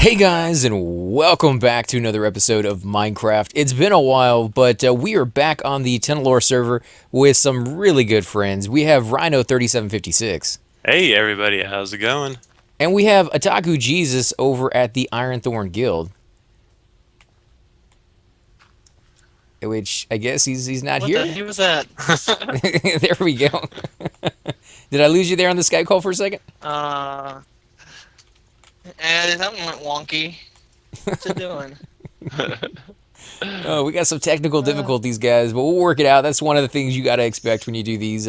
Hey guys, and welcome back to another episode of Minecraft. It's been a while, but we are back on the Tenalor server with some really good friends. We have Rhino3756, Hey everybody, how's it going? and we have Otaku Jesus over at the Ironthorn Guild, which I guess he's not What the here. heck was that? There we go. Did I lose you there on the Skype call for a second? uh, and that one went wonky. What's it doing? Oh, we got some technical Uh, difficulties, guys, but we'll work it out. That's one of the things you got to expect when you do these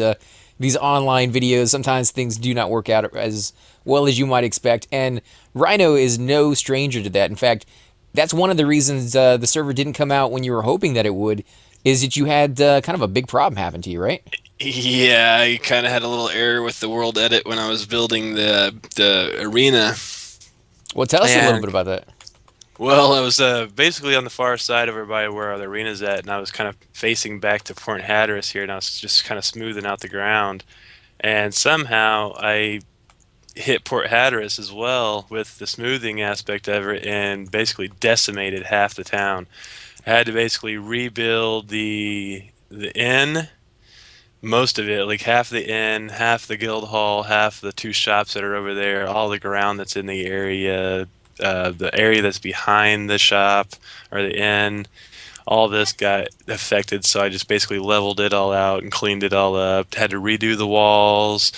online videos. Sometimes things do not work out as well as you might expect, and Rhino is no stranger to that. In fact, that's one of the reasons the server didn't come out when you were hoping that it would. Is that you had kind of a big problem happen to you, right? Yeah, I kind of had a little error with the world edit when I was building the arena. Well, tell us a little And bit about that. well, I was basically on the far side over by where the arena's at, and I was kind of facing back to Port Hatteras here, and I was just kind of smoothing out the ground. And somehow I hit Port Hatteras as well with the smoothing aspect of it, and basically decimated half the town. I had to basically rebuild the inn, most of it, like half the inn, half the guild hall, half the two shops that are over there, all the ground that's in the area that's behind the shop or the inn. All this got affected, so I just basically leveled it all out and cleaned it all up. Had to redo the walls.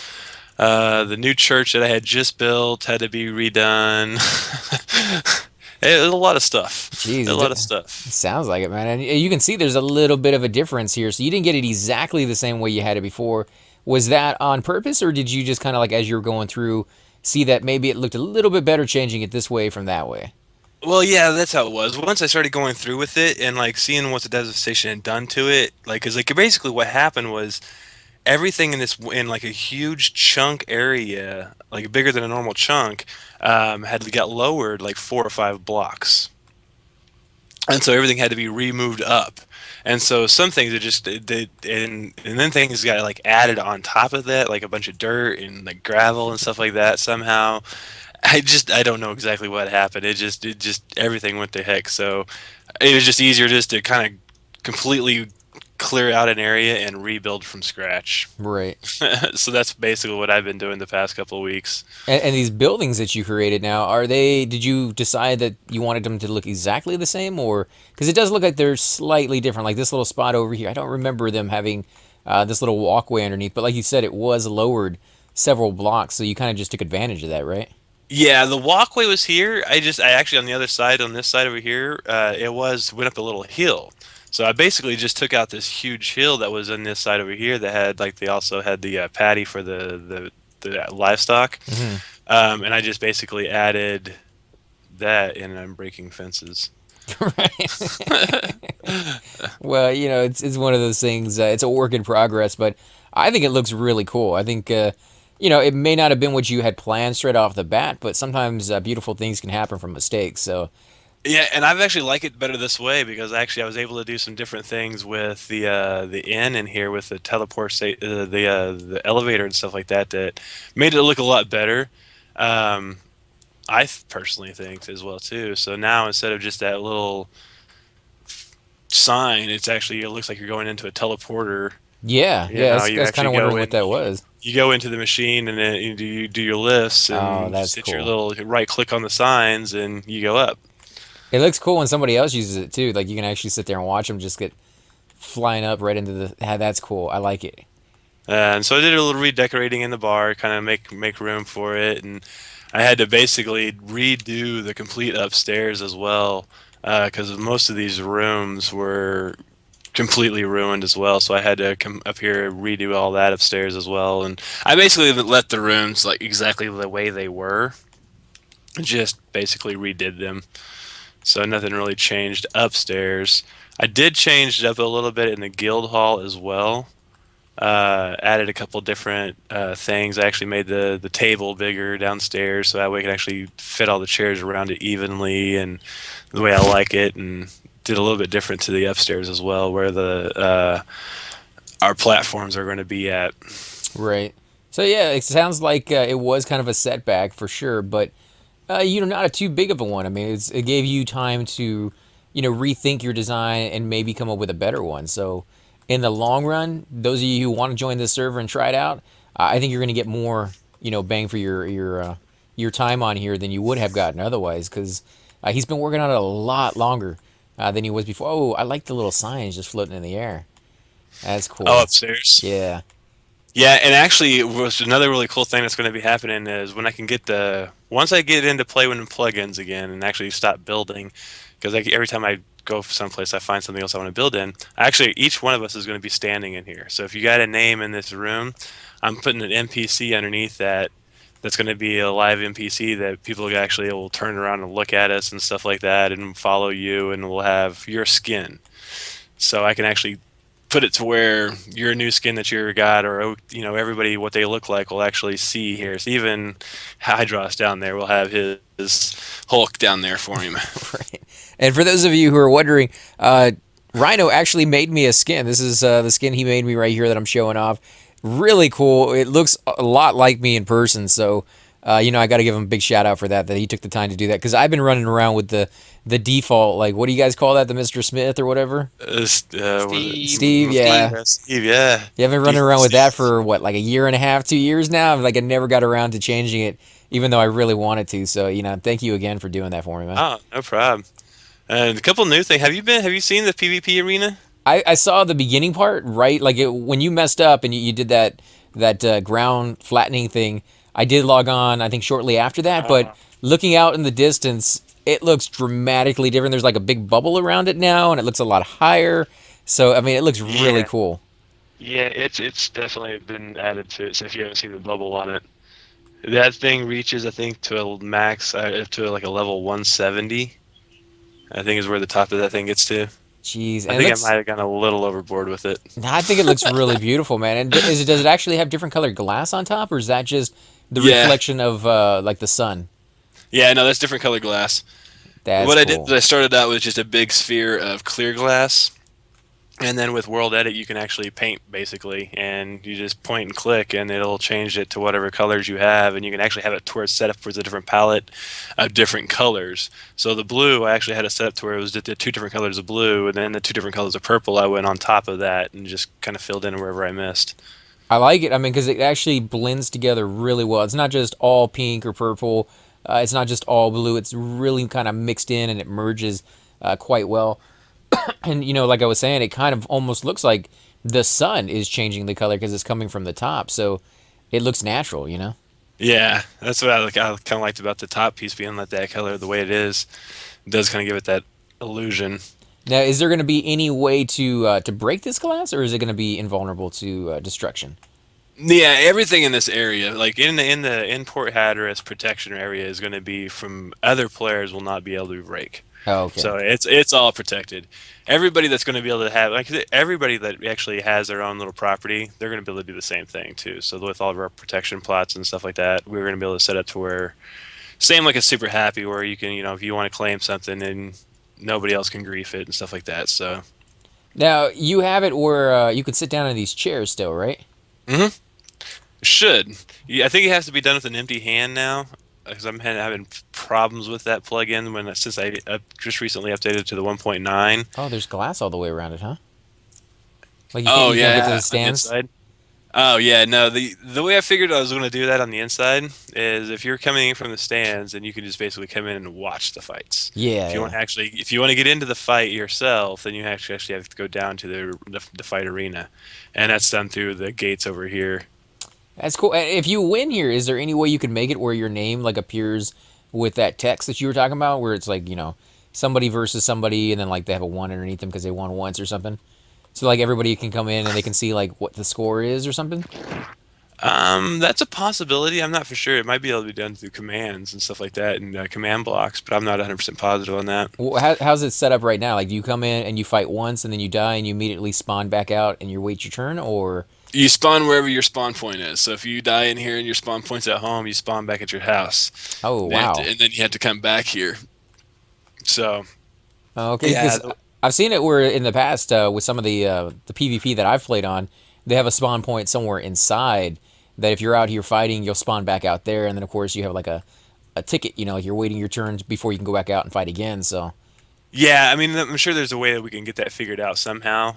The new church that I had just built had to be redone. It was a lot of stuff. A Jeez, lot it of stuff. sounds like it, man. And you can see there's a little bit of a difference here. So you didn't get it exactly the same way you had it before. Was that on purpose, or did you just kind of like as you were going through see that maybe it looked a little bit better changing it this way from that way? Well, yeah, that's how it was. Once I started going through with it and like seeing what the devastation had done to it, like, cause like basically what happened was everything in this in like a huge chunk area, like bigger than a normal chunk, had got lowered like 4 or 5 blocks, and so everything had to be removed up. And so some things are just and then things got like added on top of that, like a bunch of dirt and like gravel and stuff like that. Somehow, I don't know exactly what happened. It just everything went to heck. So it was just easier just to kind of completely clear out an area and rebuild from scratch. Right. So that's basically what I've been doing the past couple of weeks. And these buildings that you created now, are they? Did you decide that you wanted them to look exactly the same, or because it does look like they're slightly different? Like this little spot over here, I don't remember them having this little walkway underneath, but like you said, it was lowered several blocks, so you kind of just took advantage of that, right? Yeah, the walkway was here. I actually on the other side, on this side over here, it was went up a little hill. So I basically just took out this huge hill that was on this side over here that had like they also had the paddy for the livestock, Hmm. and I just basically added that, and I'm breaking fences. Right. Well, it's one of those things. It's a work in progress, but I think it looks really cool. I think it may not have been what you had planned straight off the bat, but sometimes beautiful things can happen from mistakes. So Yeah, and I've actually like it better this way because actually I was able to do some different things with the inn in here with the the elevator and stuff like that that made it look a lot better. Um, personally think as well too. So now instead of just that little sign, it looks like you're going into a teleporter. yeah, You yeah, know, that's, you that's kind actually of go wondering what in, that was. you go into the machine and then you do your lifts Oh, and just that's hit your cool. little right click on the signs and you go up. It looks cool when somebody else uses it too. Like you can actually sit there and watch them just get flying up right into the. Ah, that's cool. I like it. And so I did a little redecorating in the bar, kind of make room for it, and I had to basically redo the complete upstairs as well, because most of these rooms were completely ruined as well. So I had to come up here and redo all that upstairs as well, and I basically let the rooms like exactly the way they were, just basically redid them. So nothing really changed upstairs. I did change it up a little bit in the guild hall as well, added a couple different things. I actually made the table bigger downstairs so that way I can actually fit all the chairs around it evenly and the way I like it, and did a little bit different to the upstairs as well, where the our platforms are going to be at. Right. So yeah, it sounds like it was kind of a setback for sure, but Not a too big of a one. I mean, it gave you time to, rethink your design and maybe come up with a better one. So, in the long run, those of you who want to join this server and try it out, I think you're going to get more, bang for your time on here than you would have gotten otherwise. Because he's been working on it a lot longer than he was before. Oh, I like the little signs just floating in the air. That's Oh, cool. upstairs. Yeah. Yeah, and actually, was another really cool thing that's going to be happening is when I can get once I get into play with plugins again and actually stop building, because every time I go someplace, I find something else I want to build in. Actually, each one of us is going to be standing in here. So if you got a name in this room, I'm putting an NPC underneath that. That's going to be a live NPC that people actually will turn around and look at us and stuff like that, and follow you, and we'll have your skin. So I can actually put it to where your new skin that you got, or everybody what they look like will actually see here. So even Hydros down there will have his Hulk down there for him. Right. And for those of you who are wondering, Rhino actually made me a skin. This is the skin he made me right here that I'm showing off. Really cool. It looks a lot like me in person, so I got to give him a big shout out for that he took the time to do that, because I've been running around with the default, like, what do you guys call that, the Mr. Smith or whatever? Steve, yeah. Steve, yeah. Yeah, I've been running around with that for what, like a year and a half, 2 years now. Like, I never got around to changing it, even though I really wanted to. So, thank you again for doing that for me, man. Oh, no problem. And a couple new things. Have you seen the PvP arena? I saw the beginning part, right? Like when you messed up and you did that ground flattening thing. I did log on, I think, shortly after that. But looking out in the distance, it looks dramatically different. There's like a big bubble around it now, and it looks a lot higher. So I mean, it looks really cool. Yeah, it's definitely been added to it. So if you haven't seen the bubble on it, that thing reaches, I think, to a max to like a level 170. I think is where the top of that thing gets to. Jeez, I think I might have gone a little overboard with it. I think it looks really beautiful, man. And does it actually have different colored glass on top, or is that just the reflection of like the sun? Yeah, no, that's different colored glass. That's what cool. I did was I started out with just a big sphere of clear glass, and then with World Edit you can actually paint basically, and you just point and click, and it'll change it to whatever colors you have, and you can actually have it to where it's set up for a different palette of different colors. So the blue, I actually had it set up to where it was the two different colors of blue, and then the two different colors of purple I went on top of that and just kind of filled in wherever I missed. I like it. I mean, because it actually blends together really well. It's not just all pink or purple. It's not just all blue. It's really kind of mixed in, and it merges quite well. And, like I was saying, it kind of almost looks like the sun is changing the color because it's coming from the top. So it looks natural, Yeah, that's what I kind of liked about the top piece being like that color, the way it is. It does kind of give it that illusion. Now, is there going to be any way to break this glass, or is it going to be invulnerable to destruction? Yeah, everything in this area, like in the import Hatteras protection area, is going to be from other players will not be able to break. Oh, okay. So it's all protected. Everybody that's going to be able to have, like everybody that actually has their own little property, they're going to be able to do the same thing too. So with all of our protection plots and stuff like that, we're going to be able to set up to where, same like a super happy, where you can, if you want to claim something and nobody else can grief it and stuff like that. So now you have it where you can sit down in these chairs still, right? Mm-hmm. Should. Yeah, I think it has to be done with an empty hand now, because I'm having problems with that plugin since I just recently updated to the 1.9. Oh, there's glass all the way around it, huh? Like you can't get to the stands? Oh yeah, no. The way I figured I was going to do that on the inside is if you're coming in from the stands, then you can just basically come in and watch the fights. Yeah. If you want to get into the fight yourself, then you actually have to go down to the fight arena, and that's done through the gates over here. That's cool. If you win here, is there any way you can make it where your name like appears with that text that you were talking about, where it's like, somebody versus somebody, and then like they have a 1 underneath them because they won once or something? So like everybody can come in and they can see like what the score is or something? That's a possibility. I'm not for sure. It might be able to be done through commands and stuff like that, and command blocks, but I'm not 100% positive on that. Well, how's it set up right now? Like, do you come in and you fight once and then you die and you immediately spawn back out and you wait your turn, or? You spawn wherever your spawn point is. So if you die in here and your spawn point's at home, you spawn back at your house. Oh, wow. And then you have to come back here. So. Okay, yeah. I've seen it where in the past with some of the PvP that I've played on, they have a spawn point somewhere inside that if you're out here fighting, you'll spawn back out there, and then of course you have like a a ticket. You know, like you're waiting your turn before you can go back out and fight again. So Yeah, I mean, I'm sure there's a way that we can get that figured out somehow.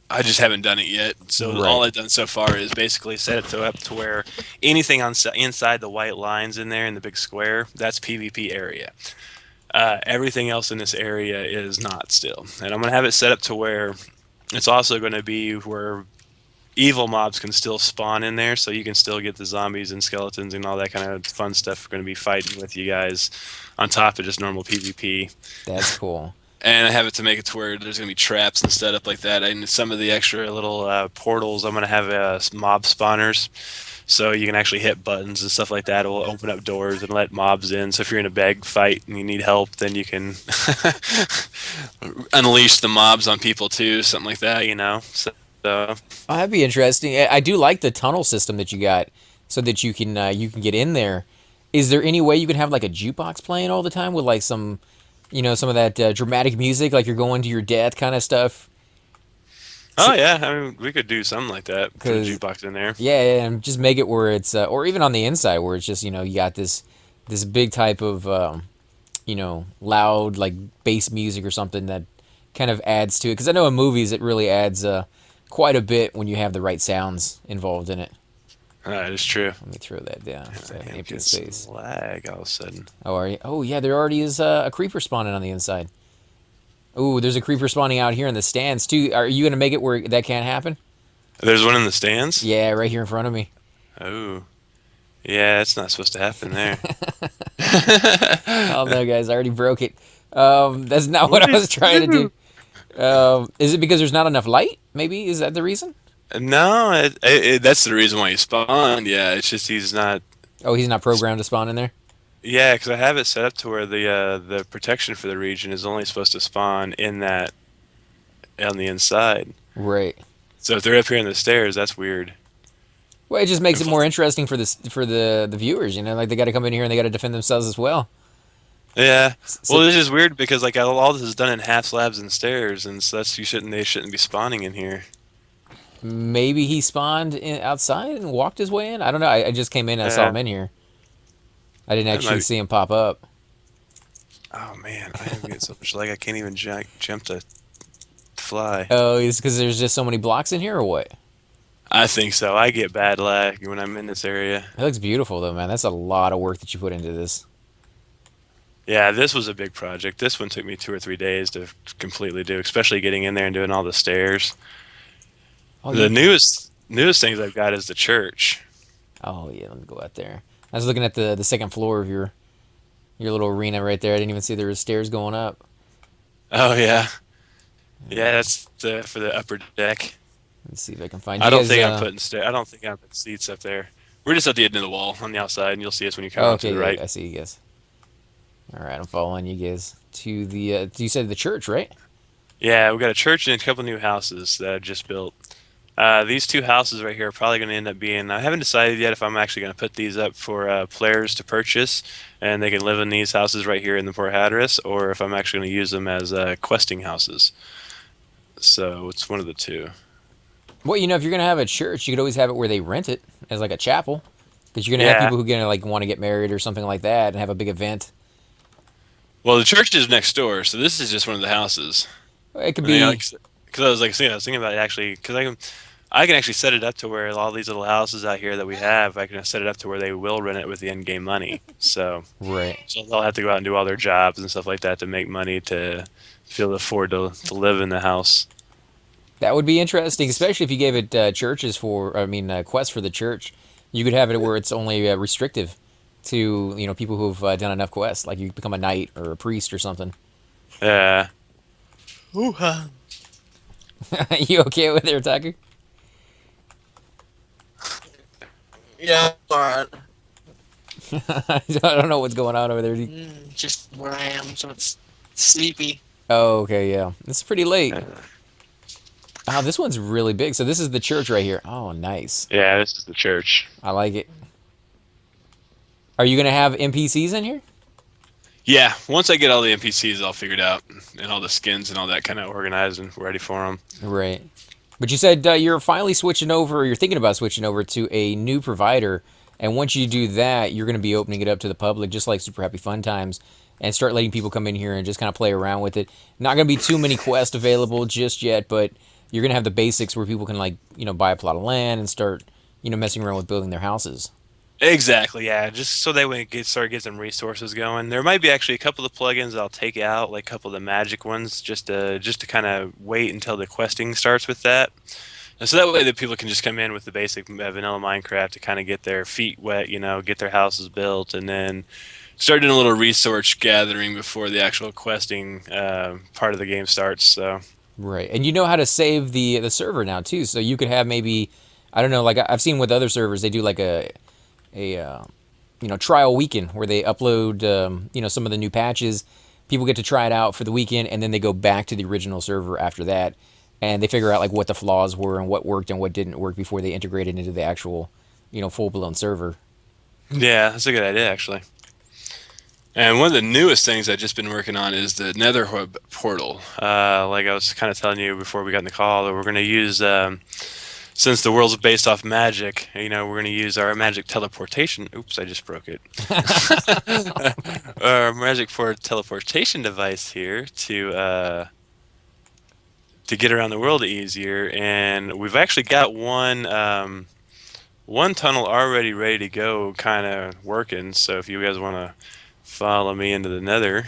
I just haven't done it yet. So right, all I've done so far is basically set it to up to where anything inside the white lines in there in the big square, that's PvP area. Everything else in this area is not still, and I'm gonna have it set up to where it's also going to be where evil mobs can still spawn in there, so you can still get the zombies and skeletons and all that kind of fun stuff. We're going to be fighting with you guys on top of just normal PvP. that's cool. And I have it to make it to where there's going to be traps and setup like that. And some of the extra little portals, I'm going to have mob spawners. So you can actually hit buttons and stuff like that. It will open up doors and let mobs in. So if you're in a bag fight and you need help, then you can unleash the mobs on people too, something like that, you know. So Oh, that'd be interesting. I do like the tunnel system that you got, so that you can get in there. Is there any way you can have like a jukebox playing all the time with like some, some of that dramatic music, like you're going to your death kind of stuff? oh yeah, I mean we could do something like that. Put a Because jukebox in there. yeah, yeah, and just make it where it's, or even on the inside where it's just you got this big type of loud like bass music or something that kind of adds to it. Because I know in movies it really adds quite a bit when you have the right sounds involved in it. That is true. Let me throw that down. So I am empty getting space. some lag all of a sudden. Oh, are you? Oh, yeah, there already is a creeper spawning on the inside. Ooh, there's a creeper spawning out here in the stands, too. Are you going to make it where that can't happen? There's one in the stands? Yeah, right here in front of me. Oh. Yeah, it's not supposed to happen there. Oh, no, guys, I already broke it. That's not what What I did was trying to you do. Is it because there's not enough light? Maybe? Is that the reason? No, that's the reason why he spawned. Yeah, it's just he's not. Oh, he's not programmed to spawn in there? Yeah, because I have it set up to where the protection for the region is only supposed to spawn in that on the inside. Right. So if they're up here in the stairs, that's weird. Well, it just makes And it more interesting for the viewers, Like, they got to come in here and they got to defend themselves as well. Yeah. So, Well, this is weird because like all this is done in half slabs and stairs, and so they shouldn't be spawning in here. maybe he spawned outside and walked his way in. I don't know. I just came in and I saw Yeah. him in here. I didn't That actually might. see him pop up. Oh man, I am getting so much lag I can't even jump to fly. Oh, is because there's just so many blocks in here, or what? I think so. I get bad lag when I'm in this area. It looks beautiful though, man. That's a lot of work that you put into this. Yeah, this was a big project. This one took me 2 or 3 days to completely do, especially getting in there and doing all the stairs. Oh, The newest things I've got is the church. Oh yeah, let me go out there. I was looking at the second floor of your little arena right there. I didn't even see there was stairs going up. Oh yeah, yeah. That's for the upper deck. Let's see if I can find you I don't guys. think I'm putting I don't think I'm putting seats up there. We're just at the end of the wall on the outside, and you'll see us when you come Oh, out to okay, the yeah, right. I see you guys. All right, I'm following you guys to the. You said the church, right? Yeah, we got a church and a couple new houses that I just built. These two houses right here are probably going to end up being. I haven't decided yet if I'm actually going to put these up for players to purchase, and they can live in these houses right here in the Port Hatteras, or if I'm actually going to use them as questing houses. So it's one of the two. Well, if you're gonna have a church, you could always have it where they rent it as like a chapel, because you're gonna have Yeah. people who gonna like want to get married or something like that and have a big event. Well, the church is next door, so this is just one of the houses. It could I mean, be. like, because I was thinking about it actually, because I can actually set it up to where all these little houses out here that we have, I can set it up to where they will rent it with the end game money. Right. So they'll have to go out and do all their jobs and stuff like that to make money to be able to afford to live in the house. That would be interesting, especially if you gave it churches for. I mean, quests for the church. You could have it where it's only restrictive to people who've done enough quests, like you become a knight or a priest or something. Yeah. You okay with it, Tucker? Yeah, alright. I don't know what's going on over there. Just where I am, so it's sleepy. Oh, okay, yeah. It's pretty late. Oh, this one's really big. So this is the church right here. Oh, nice. Yeah, this is the church. I like it. Are you gonna have NPCs in here? Yeah, once I get all the NPCs all figured out and all the skins and all that kind of organized and ready for them. Right. But you said you're finally switching over, or you're thinking about switching over to a new provider. And once you do that, you're going to be opening it up to the public, just like Super Happy Fun Times, and start letting people come in here and just kind of play around with it. Not going to be too many quests available just yet, but you're going to have the basics where people can, like, buy a plot of land and start, messing around with building their houses. Exactly, yeah. Just so that way it start get some resources going. There might be actually a couple of plugins I'll take out, like a couple of the magic ones, just to kind of wait until the questing starts with that. And so that way the people can just come in with the basic vanilla Minecraft to kind of get their feet wet, get their houses built, and then start doing a little resource gathering before the actual questing part of the game starts. So Right, and you know how to save the server now too. So you could have maybe, I don't know, like I've seen with other servers, they do like a trial weekend where they upload some of the new patches. People get to try it out for the weekend, and then they go back to the original server after that, and they figure out like what the flaws were and what worked and what didn't work before they integrate it into the actual full blown server. yeah, that's a good idea actually. And one of the newest things I've just been working on is the Nether Hub portal. Like I was kind of telling you before we got in the call, that we're going to use, since the world's based off magic, we're going to use our magic teleportation. Oops, I just broke it. Our magic for teleportation device here to get around the world easier. And we've actually got one tunnel already ready to go, kind of working. So if you guys want to follow me into the Nether,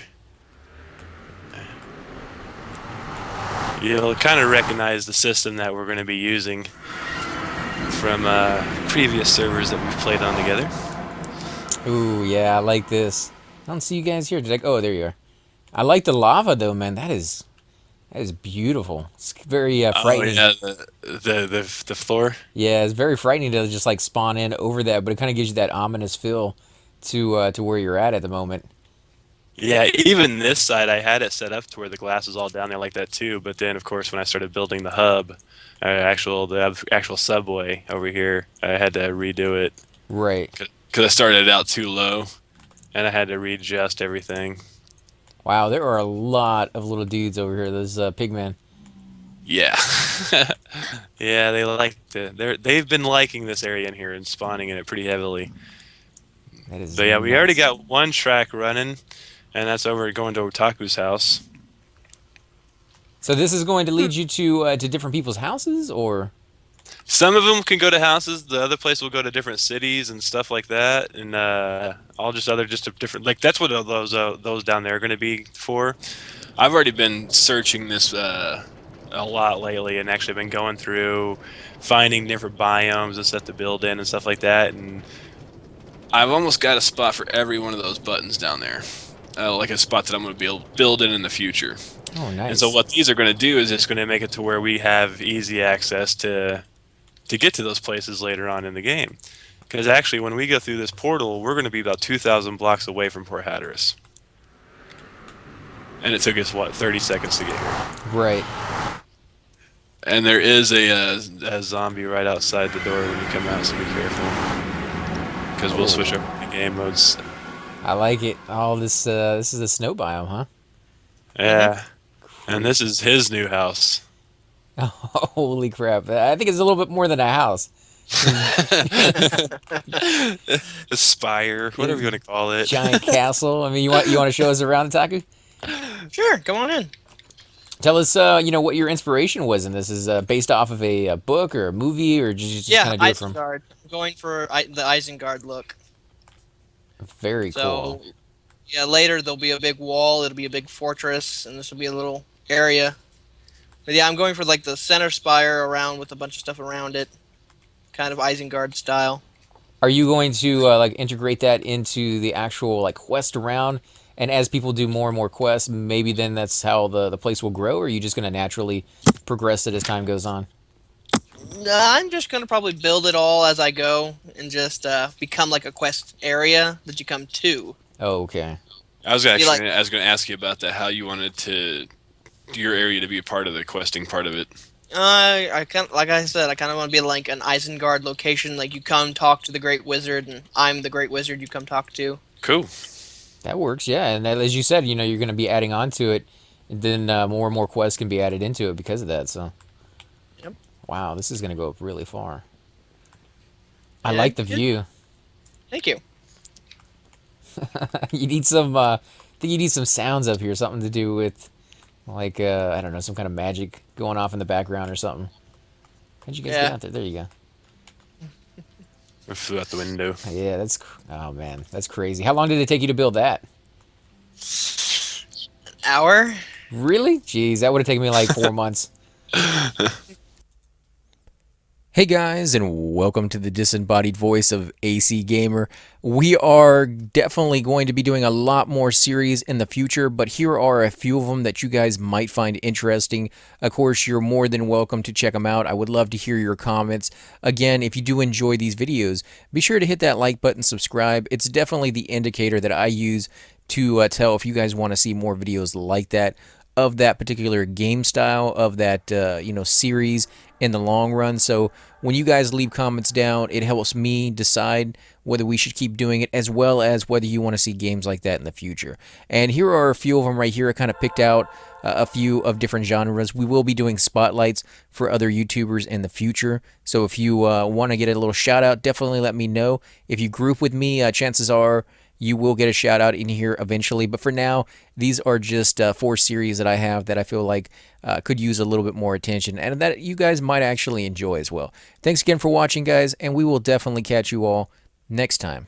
you'll kind of recognize the system that we're going to be using from previous servers that we've played on together. Ooh, yeah, I like this. I don't see you guys here. Oh, there you are. I like the lava though, man. That is beautiful. It's very frightening. Oh yeah, the floor. Yeah, it's very frightening to just like spawn in over that, but it kind of gives you that ominous feel to where you're at the moment. Yeah, even this side, I had it set up to where the glass is all down there like that too. But then, of course, when I started building the hub, the actual subway over here, I had to redo it. Right. Because I started it out too low, and I had to readjust everything. Wow, there are a lot of little dudes over here. Those pigmen. Yeah, yeah, they've been liking this area in here and spawning in it pretty heavily. That is. So yeah, we nuts. already got one track running, and that's over going to Otaku's house. So this is going to lead you to different people's houses, or? Some of them can go to houses. The other place will go to different cities and stuff like that, and all just a different. Like that's what those down there are going to be for. I've already been searching this a lot lately, and actually been going through, finding different biomes and stuff to build in and stuff like that. And I've almost got a spot for every one of those buttons down there, like a spot that I'm going to be able to build in the future. Oh, nice. And so what these are going to do is it's going to make it to where we have easy access to get to those places later on in the game. Because actually, when we go through this portal, we're going to be about 2,000 blocks away from Port Hatteras. And it took us, 30 seconds to get here. Right. And there is a zombie right outside the door when you come out, so be careful. Because we'll switch over to game modes. I like it. Oh, this is a snow biome, huh? Yeah. And this is his new house. Holy crap! I think it's a little bit more than a house. A spire, whatever you want to call it. Giant castle. I mean, you want to show us around, Taku? Sure, come on in. Tell us, what your inspiration was in this. Is based off of a book or a movie, or just kind of do it from? Isengard. I'm going for the Isengard look. Very cool. So, yeah, later there'll be a big wall. It'll be a big fortress, and this will be a little area. But yeah, I'm going for like the center spire around with a bunch of stuff around it, kind of Isengard style. Are you going to integrate that into the actual quest around? And as people do more and more quests, maybe then that's how the place will grow, or are you just going to naturally progress it as time goes on? I'm just going to probably build it all as I go and just become like a quest area that you come to. Oh, okay. I was going to ask you about that. How you wanted your area to be a part of the questing part of it. I kind like I said, I kind of want to be like an Isengard location. Like you come talk to the Great Wizard, and I'm the Great Wizard you come talk to. Cool. That works, yeah. And as you said, you're going to be adding on to it, and then more and more quests can be added into it because of that. So, yep. Wow, this is going to go up really far. I like the view. Thank you. You need some. I think you need some sounds up here. Something to do with, like, I don't know, some kind of magic going off in the background or something. How'd you guys get Yeah. out there? There you go. I flew out the window. Yeah, oh man, that's crazy. How long did it take you to build that? Hour. Really? Jeez, that would have taken me like 4 months. Hey guys, and welcome to the disembodied voice of AC Gamer. We are definitely going to be doing a lot more series in the future, but here are a few of them that you guys might find interesting. Of course, you're more than welcome to check them out. I would love to hear your comments. Again, if you do enjoy these videos, be sure to hit that like button, subscribe. It's definitely the indicator that I use to tell if you guys want to see more videos like that, of that particular game style, of that series in the long run. So when you guys leave comments down, it helps me decide whether we should keep doing it, as well as whether you want to see games like that in the future. And here are a few of them right here. I kind of picked out a few of different genres. We will be doing spotlights for other YouTubers in the future. So if you want to get a little shout out, definitely let me know. If you group with me, chances are you will get a shout out in here eventually. But for now, these are just 4 series that I have that I feel like could use a little bit more attention and that you guys might actually enjoy as well. Thanks again for watching, guys, and we will definitely catch you all next time.